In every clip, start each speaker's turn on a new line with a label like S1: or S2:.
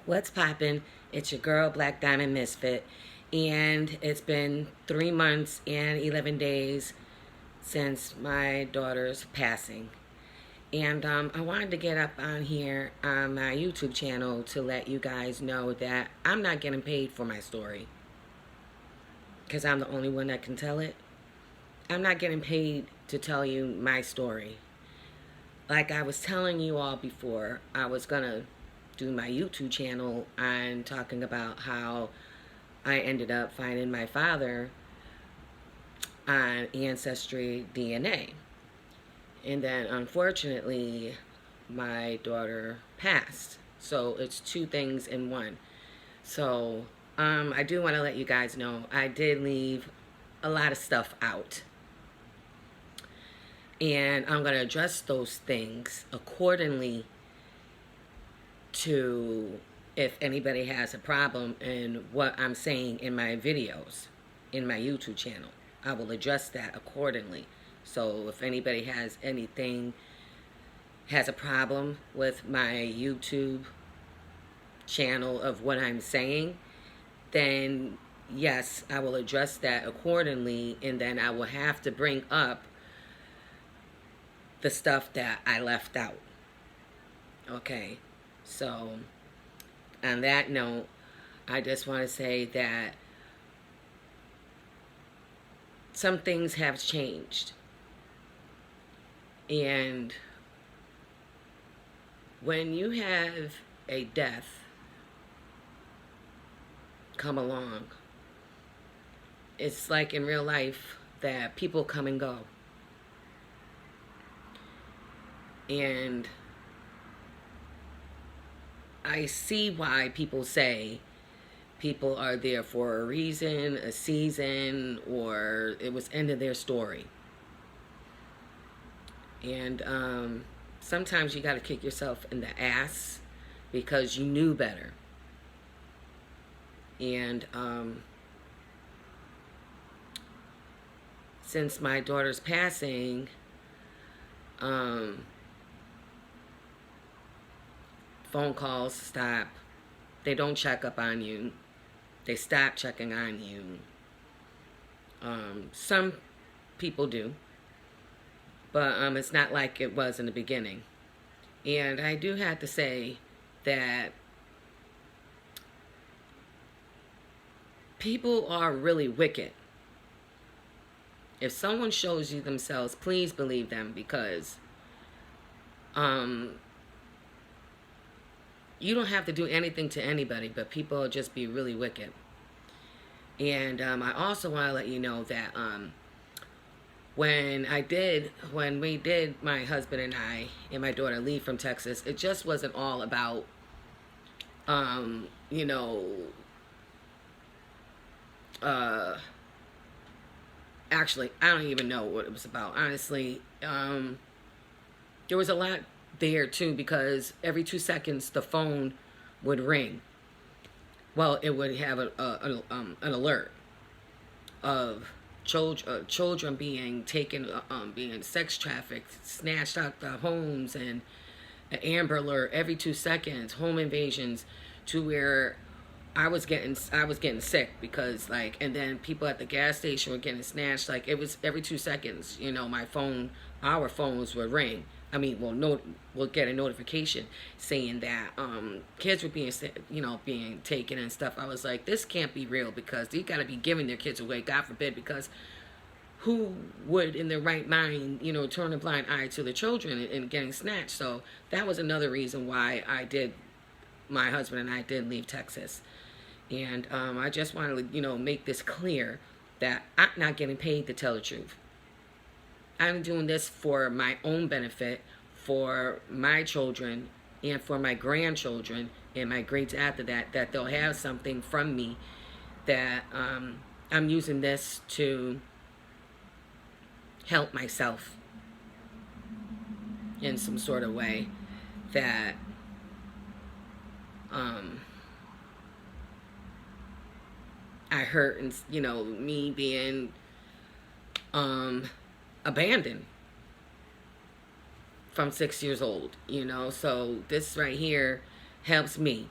S1: What's poppin'? It's your girl, Black Diamond Misfit, and it's been 3 months and 11 days since my daughter's passing. And I wanted to get up on here on my YouTube channel to let you guys know that I'm not getting paid for my story because I'm the only one that can tell it. I'm not getting paid to tell you my story. Like I was telling you all before, I was gonna do my YouTube channel on talking about how I ended up finding my father on Ancestry DNA. And then unfortunately, my daughter passed. So it's two things in one. So I do want to let you guys know I did leave a lot of stuff out. And I'm going to address those things accordingly to if anybody has a problem in what I'm saying in my videos, in my YouTube channel. I will address that accordingly. So if anybody has anything, has a problem with my YouTube channel of what I'm saying, then yes, I will address that accordingly, and then I will have to bring up the stuff that I left out. Okay, so on that note, I just want to say that some things have changed. And when you have a death come along, it's like in real life that people come and go. And I see why people say people are there for a reason, a season, or it was end of their story. And sometimes you got to kick yourself in the ass because you knew better. And since my daughter's passing, phone calls stop. They don't check up on you. They stop checking on you. Some people do, but it's not like it was in the beginning. And I do have to say that people are really wicked. If someone shows you themselves, please believe them, because you don't have to do anything to anybody, but people will just be really wicked. And I also want to let you know that when we did, my husband and I and my daughter leave from Texas, it just wasn't all about, you know, actually, I don't even know what it was about. Honestly, there was a lot there too, because every 2 seconds the phone would ring. Well, it would have an alert of children being taken, being sex trafficked, snatched out the homes, and an Amber Alert every 2 seconds, home invasions, to where I was getting sick because, like, and then people at the gas station were getting snatched. Like, it was every 2 seconds, you know, our phones would ring. I mean, we'll get a notification saying that kids were being, you know, being taken and stuff. I was like, this can't be real, because they got to be giving their kids away, God forbid, because who would in their right mind, you know, turn a blind eye to the children and getting snatched? So that was another reason why my husband and I did leave Texas. And I just wanted to, you know, make this clear that I'm not getting paid to tell the truth. I'm doing this for my own benefit, for my children, and for my grandchildren and my greats after that, that they'll have something from me, that I'm using this to help myself in some sort of way, that I hurt, and, you know, me being abandoned from 6 years old, you know. So this right here helps me.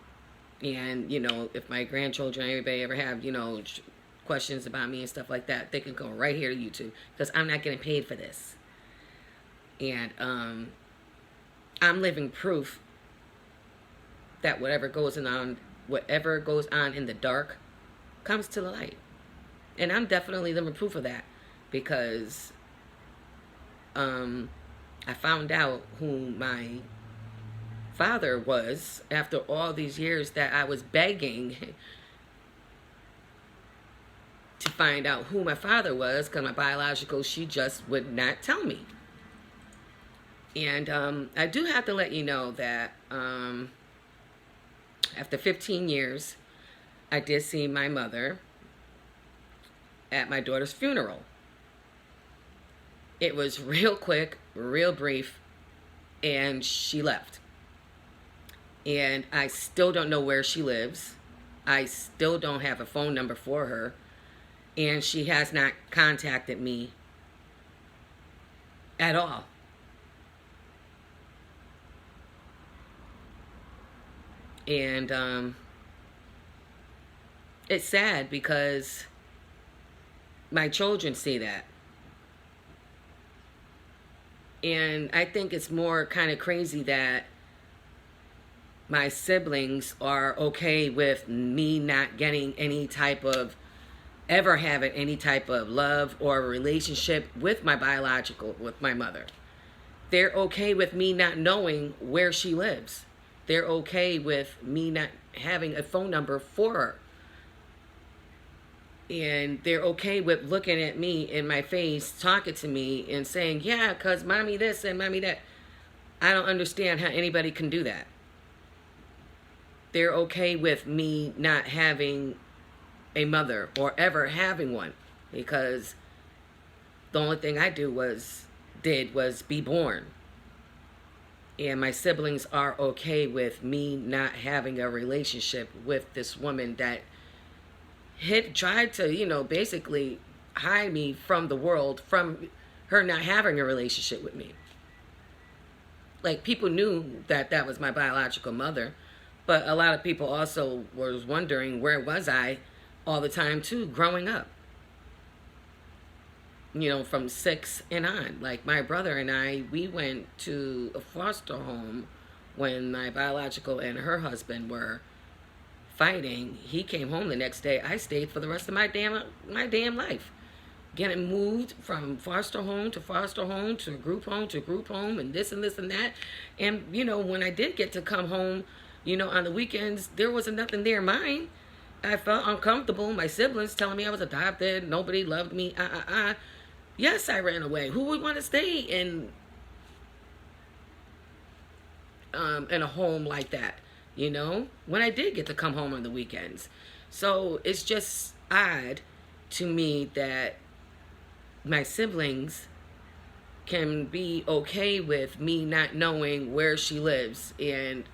S1: And, if my grandchildren, anybody ever have, questions about me and stuff like that, they can go right here to YouTube, because I'm not getting paid for this. And I'm living proof that whatever goes on in the dark comes to the light. And I'm definitely living proof of that, because I found out who my father was after all these years that I was begging to find out who my father was, because my biological, she just would not tell me. And I do have to let you know that after 15 years, I did see my mother at my daughter's funeral. It was real quick, real brief, and she left. And I still don't know where she lives. I still don't have a phone number for her. And she has not contacted me at all. And it's sad, because my children see that. And I think it's more kind of crazy that my siblings are okay with me not getting any type of, ever having any type of love or relationship with my biological, with my mother. They're okay with me not knowing where she lives. They're okay with me not having a phone number for her. And they're okay with looking at me in my face, talking to me and saying, yeah, because mommy this and mommy that. I don't understand how anybody can do that. They're okay with me not having a mother or ever having one, because the only thing I did was be born. And my siblings are okay with me not having a relationship with this woman that tried to, basically hide me from the world, from her not having a relationship with me. Like, people knew that that was my biological mother, but a lot of people also was wondering where was I all the time too, growing up. From 6 and on. Like, my brother and I, we went to a foster home when my biological and her husband were fighting. He came home the next day. I stayed for the rest of my damn life, getting moved from foster home to foster home to group home to group home, and this and this and that. And when I did get to come home, on the weekends, there wasn't nothing there mine. I felt uncomfortable. My siblings telling me I was adopted. Nobody loved me. Yes, I ran away. Who would want to stay in a home like that? When I did get to come home on the weekends. So it's just odd to me that my siblings can be okay with me not knowing where she lives, and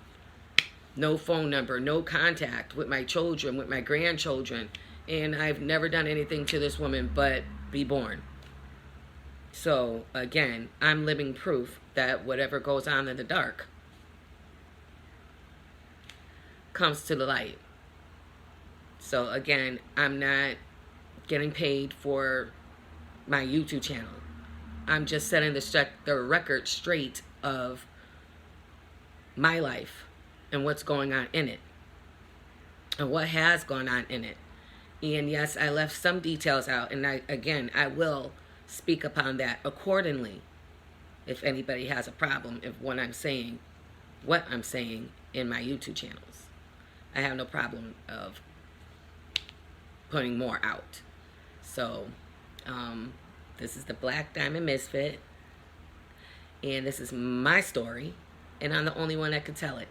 S1: no phone number, no contact with my children, with my grandchildren. And I've never done anything to this woman but be born. So again, I'm living proof that whatever goes on in the dark comes to the light. So again, I'm not getting paid for my YouTube channel. I'm just setting the record straight of my life and what's going on in it and what has gone on in it. And yes, I left some details out, and I will speak upon that accordingly if anybody has a problem if what I'm saying in my YouTube channels. I have no problem of putting more out. So this is the Black Diamond Misfit, and this is my story, and I'm the only one that can tell it.